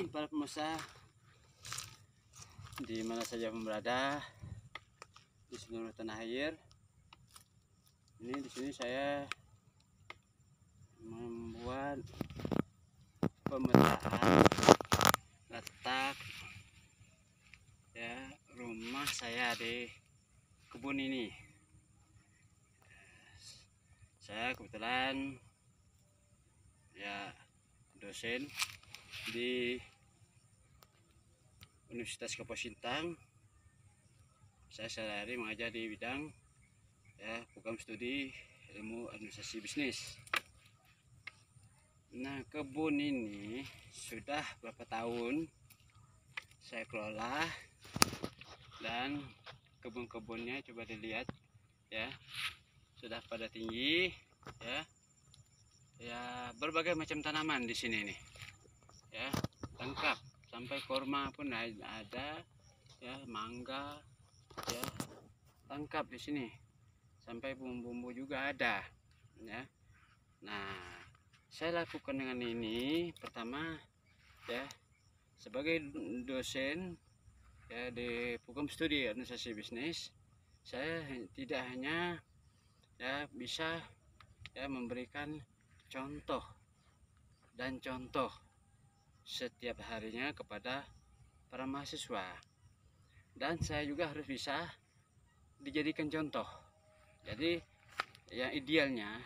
para pemirsa di mana saja pun berada di seluruh tanah air. Ini di sini saya membuat pemetaan letak rumah saya di kebun ini. Saya kebetulan dosen di Universitas Kapuas Sintang. Saya sehari-hari mengajar di bidang program studi ilmu administrasi bisnis. Nah, kebun ini sudah berapa tahun saya kelola, dan kebun-kebunnya coba dilihat sudah pada tinggi berbagai macam tanaman di sini nih lengkap, sampai kurma pun ada mangga lengkap di sini, sampai bumbu-bumbu juga ada Nah, saya lakukan dengan ini pertama sebagai dosen di program studi administrasi bisnis. Saya tidak hanya bisa memberikan contoh setiap harinya kepada para mahasiswa, dan saya juga harus bisa dijadikan contoh. Jadi yang idealnya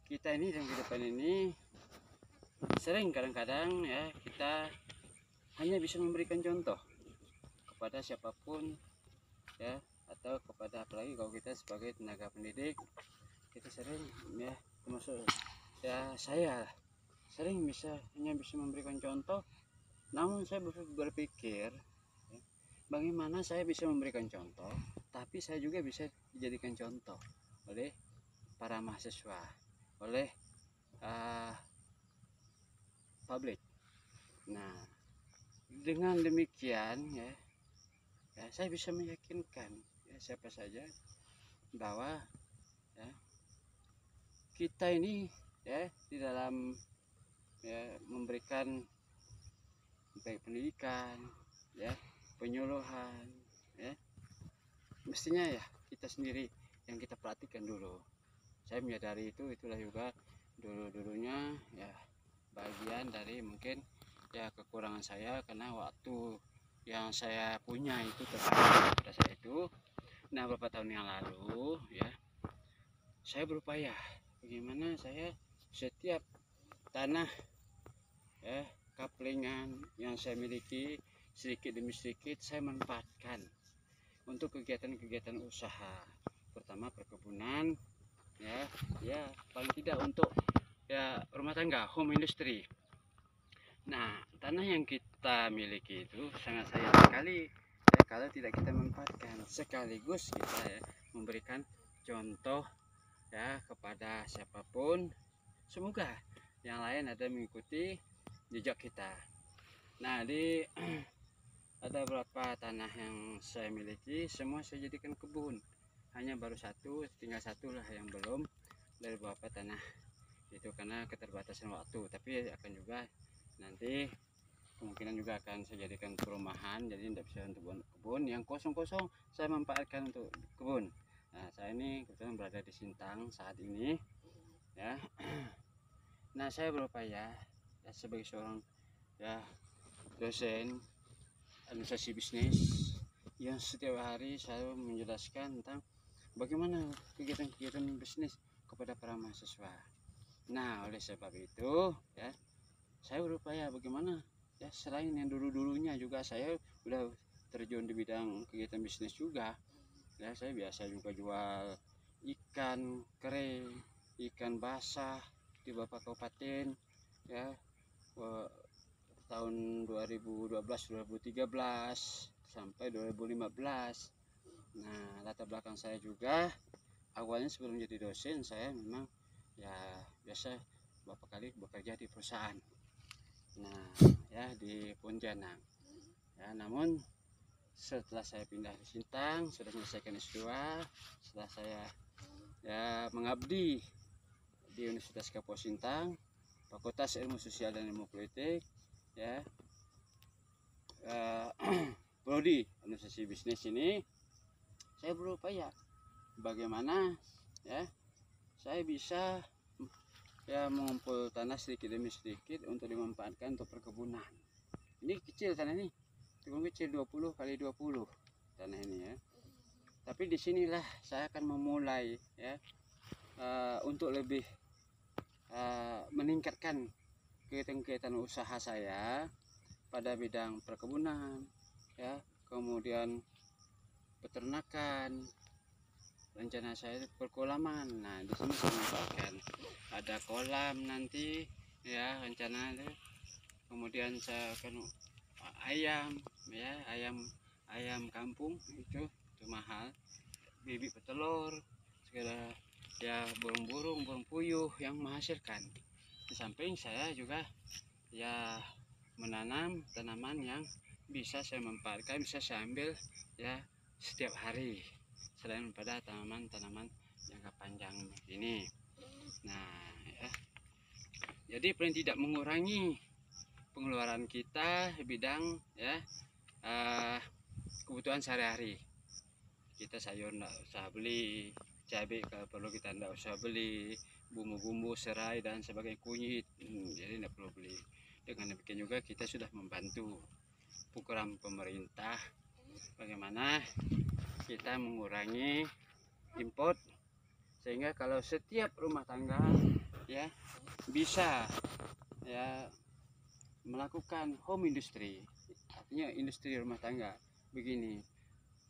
kita ini dalam kehidupan ini sering kadang-kadang kita hanya bisa memberikan contoh kepada siapapun atau kepada, apalagi kalau kita sebagai tenaga pendidik, kita sering termasuk saya sering hanya bisa memberikan contoh. Namun saya berpikir bagaimana saya bisa memberikan contoh tapi saya juga bisa dijadikan contoh oleh para mahasiswa, oleh publik. Nah, dengan demikian saya bisa meyakinkan siapa saja bahwa kita ini di dalam memberikan baik pendidikan, penyuluhan, mestinya kita sendiri yang kita perhatikan dulu. Saya menyadari itulah juga dulunya bagian dari mungkin kekurangan saya, karena waktu yang saya punya itu terbatas pada saya itu. Nah, beberapa tahun yang lalu saya berupaya bagaimana saya setiap tanah kaplingan yang saya miliki sedikit demi sedikit saya manfaatkan untuk kegiatan-kegiatan usaha, pertama perkebunan, paling tidak untuk rumah tangga, home industry. Nah, tanah yang kita miliki itu sangat sayang sekali kalau tidak kita manfaatkan, sekaligus kita memberikan contoh kepada siapapun. Semoga yang lain ada mengikuti jejak kita. Nah, ada beberapa tanah yang saya miliki, semua saya jadikan kebun. Hanya baru tinggal satu lah yang belum dari beberapa tanah itu karena keterbatasan waktu. Tapi akan juga nanti kemungkinan juga akan saya jadikan perumahan, jadi tidak bisa untuk kebun. Yang kosong-kosong saya manfaatkan untuk kebun. Nah, saya ini kebetulan berada di Sintang saat ini Nah, saya berupaya sebagai seorang dosen administrasi bisnis yang setiap hari selalu menjelaskan tentang bagaimana kegiatan-kegiatan bisnis kepada para mahasiswa. Nah, oleh sebab itu saya berupaya bagaimana selain yang dulunya juga saya sudah terjun di bidang kegiatan bisnis juga. Saya biasa juga jual ikan kere, ikan basah di beberapa kabupaten tahun 2012-2013 sampai 2015. Nah, latar belakang saya juga awalnya sebelum jadi dosen saya memang biasa beberapa kali bekerja di perusahaan di Pontianak. Namun setelah saya pindah di Sintang, sudah menyelesaikan S2, setelah saya mengabdi di Universitas Kapuas Sintang, Fakultas Ilmu Sosial dan Ilmu Politik, ya prodi organisasi bisnis ini, saya berupaya bagaimana ya saya bisa ya mengumpul tanah sedikit demi sedikit untuk dimanfaatkan untuk perkebunan. Ini kecil tanah ini, cukup kecil, 20 kali 20 tanah ini ya. Tapi disinilah saya akan memulai ya untuk lebih meningkatkan kegiatan usaha saya pada bidang perkebunan ya, kemudian peternakan. Rencana saya perkolaman. Nah, di sini saya menambahkan ada kolam nanti ya rencana itu. Kemudian saya akan ayam ya, ayam kampung itu mahal, bibit petelur, segala ya, burung-burung, burung puyuh yang menghasilkan. Di samping saya juga ya menanam tanaman yang bisa saya manfaatkan, bisa saya ambil ya setiap hari, selain pada tanaman-tanaman jangka panjang ini. Nah ya, jadi paling tidak mengurangi pengeluaran kita bidang ya kebutuhan sehari-hari. Kita sayur nggak usah beli, cabai kalau perlu kita nggak usah beli, bumbu-bumbu serai dan sebagainya, kunyit, jadi nggak perlu beli. Dengan demikian juga kita sudah membantu program pemerintah bagaimana kita mengurangi import, sehingga kalau setiap rumah tangga ya bisa ya melakukan home industry, artinya industri rumah tangga begini,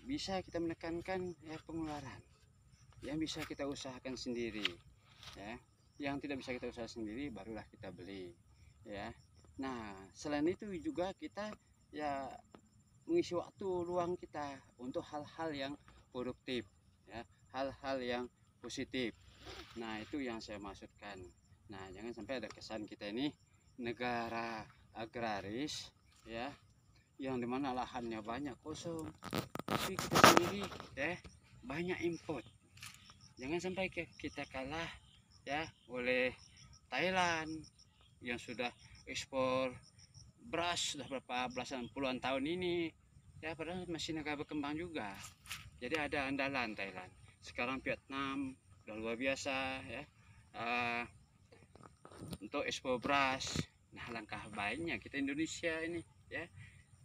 bisa kita menekankan ya pengeluaran yang bisa kita usahakan sendiri ya. Yang tidak bisa kita usaha sendiri barulah kita beli ya. Nah selain itu juga kita ya mengisi waktu luang kita untuk hal-hal yang produktif ya, hal-hal yang positif. Nah itu yang saya maksudkan. Nah jangan sampai ada kesan kita ini negara agraris ya, yang dimana lahannya banyak kosong, tapi kita sendiri ya banyak import. Jangan sampai kita kalah ya oleh Thailand yang sudah ekspor beras sudah berapa belasan puluhan tahun ini ya, padahal masih negara berkembang juga. Jadi ada andalan Thailand. Sekarang Vietnam udah luar biasa ya untuk ekspor beras. Nah langkah baiknya kita Indonesia ini ya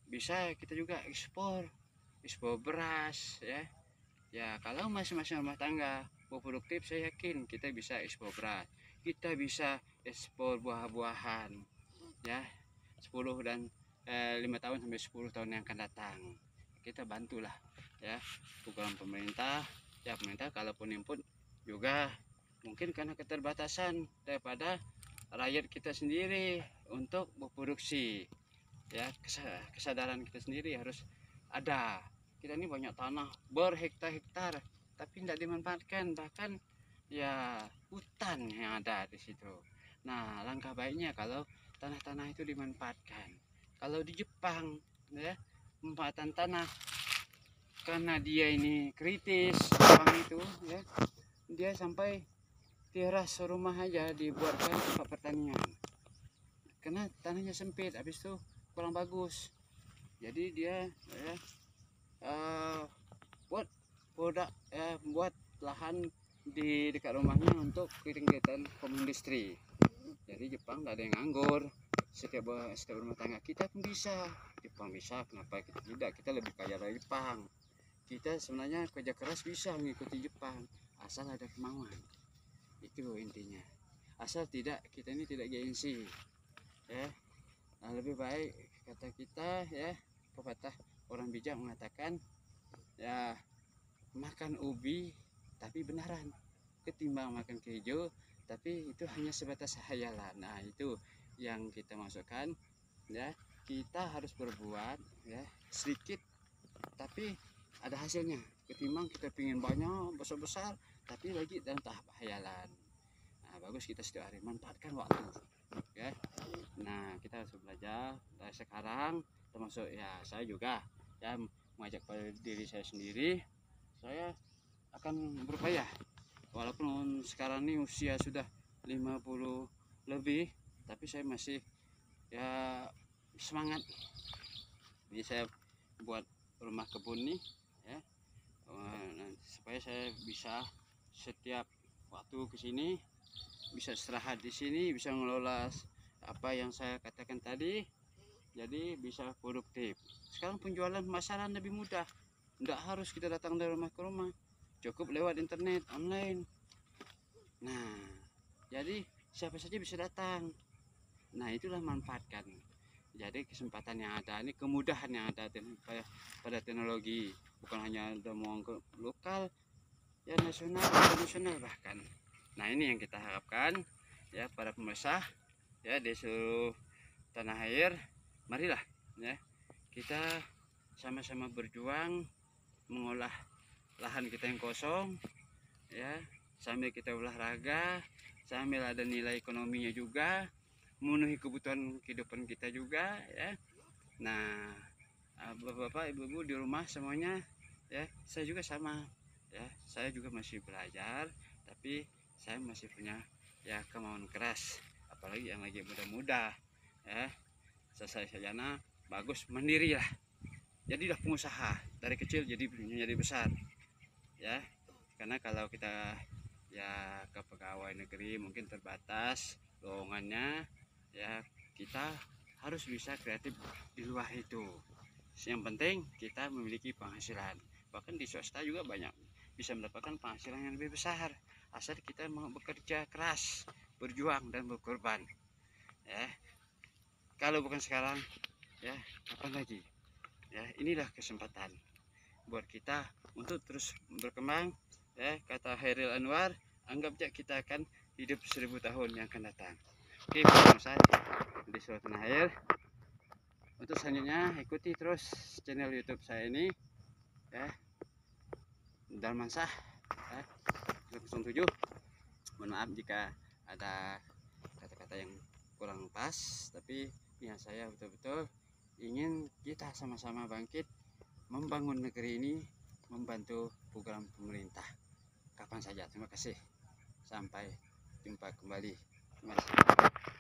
bisa kita juga ekspor beras ya. Ya kalau masing-masing rumah tangga produktif, saya yakin kita bisa ekspor beras, kita bisa ekspor buah-buahan ya 10 dan 5 tahun sampai 10 tahun yang akan datang. Kita bantulah ya program pemerintah ya. Pemerintah kalaupun input juga mungkin karena keterbatasan daripada rakyat kita sendiri untuk berproduksi ya, kesadaran kita sendiri harus ada. Kita ini banyak tanah berhektar-hektar tapi tidak dimanfaatkan, bahkan ya hutan yang ada di situ. Nah langkah baiknya kalau tanah-tanah itu dimanfaatkan. Kalau di Jepang ya pemanfaatan tanah karena dia ini kritis, Jepang itu ya, dia sampai teras rumah aja dibuatkan tempat pertanian karena tanahnya sempit, habis itu kurang bagus. Jadi dia ya buat produk buat lahan di dekat rumahnya untuk kegiatan home industry. Jadi Jepang tidak ada yang nganggur, setiap rumah tangga kita pun bisa. Jepang bisa, kenapa kita tidak? Kita lebih kaya dari Jepang. Kita sebenarnya kerja keras bisa mengikuti Jepang asal ada kemauan. Itu intinya, asal tidak, kita ini tidak gengsi ya. Nah, lebih baik kata kita ya, pepatah orang bijak mengatakan ya makan ubi tapi benaran ketimbang makan keju tapi itu hanya sebatas hayalan. Nah itu yang kita masukkan ya, kita harus berbuat ya sedikit tapi ada hasilnya, ketimbang kita pingin banyak besar-besar tapi lagi dalam tahap hayalan. Nah bagus kita setiap hari manfaatkan waktu ya. Nah kita harus belajar dari sekarang, termasuk ya saya juga ya mengajak pada diri saya sendiri, saya akan berupaya walaupun sekarang ini usia sudah 50 lebih, tapi saya masih ya semangat. Jadi saya buat rumah kebun nih ya, supaya saya bisa setiap waktu ke sini bisa istirahat di sini, bisa mengelola apa yang saya katakan tadi, jadi bisa produktif. Sekarang penjualan pemasaran lebih mudah, nggak harus kita datang dari rumah ke rumah, cukup lewat internet online. Nah, jadi siapa saja bisa datang. Nah, itulah manfaatkan. Jadi kesempatan yang ada ini, kemudahan yang ada pada teknologi, bukan hanya mau ke lokal, ya nasional, internasional bahkan. Nah, ini yang kita harapkan ya para pemirsa ya di seluruh tanah air. Marilah ya kita sama-sama berjuang mengolah lahan kita yang kosong ya, sambil kita olahraga, sambil ada nilai ekonominya juga, memenuhi kebutuhan kehidupan kita juga ya. Nah, bapak-bapak, ibu-ibu di rumah semuanya ya, saya juga sama ya, saya juga masih belajar, tapi saya masih punya ya kemauan keras, apalagi yang lagi muda-muda ya. Saya sarjana bagus, mandiri lah, jadilah pengusaha dari kecil jadi besar ya. Karena kalau kita ya ke pegawai negeri mungkin terbatas lowongannya ya, kita harus bisa kreatif di luar itu. Yang penting kita memiliki penghasilan, bahkan di swasta juga banyak bisa mendapatkan penghasilan yang lebih besar asal kita mau bekerja keras, berjuang dan berkorban ya. Kalau bukan sekarang ya kapan lagi ya. Inilah kesempatan buat kita untuk terus berkembang ya. Kata Hairil Anwar, anggap aja kita akan hidup 1000 tahun yang akan datang. Oke, saya di seluruh tanah air. Untuk selanjutnya ikuti terus channel YouTube saya ini ya, Darmansah ya, 07. Mohon maaf jika ada kata-kata yang kurang pas, tapi ya saya betul-betul ingin kita sama-sama bangkit membangun negeri ini, membantu program pemerintah kapan saja. Terima kasih, sampai jumpa kembali. Terima kasih.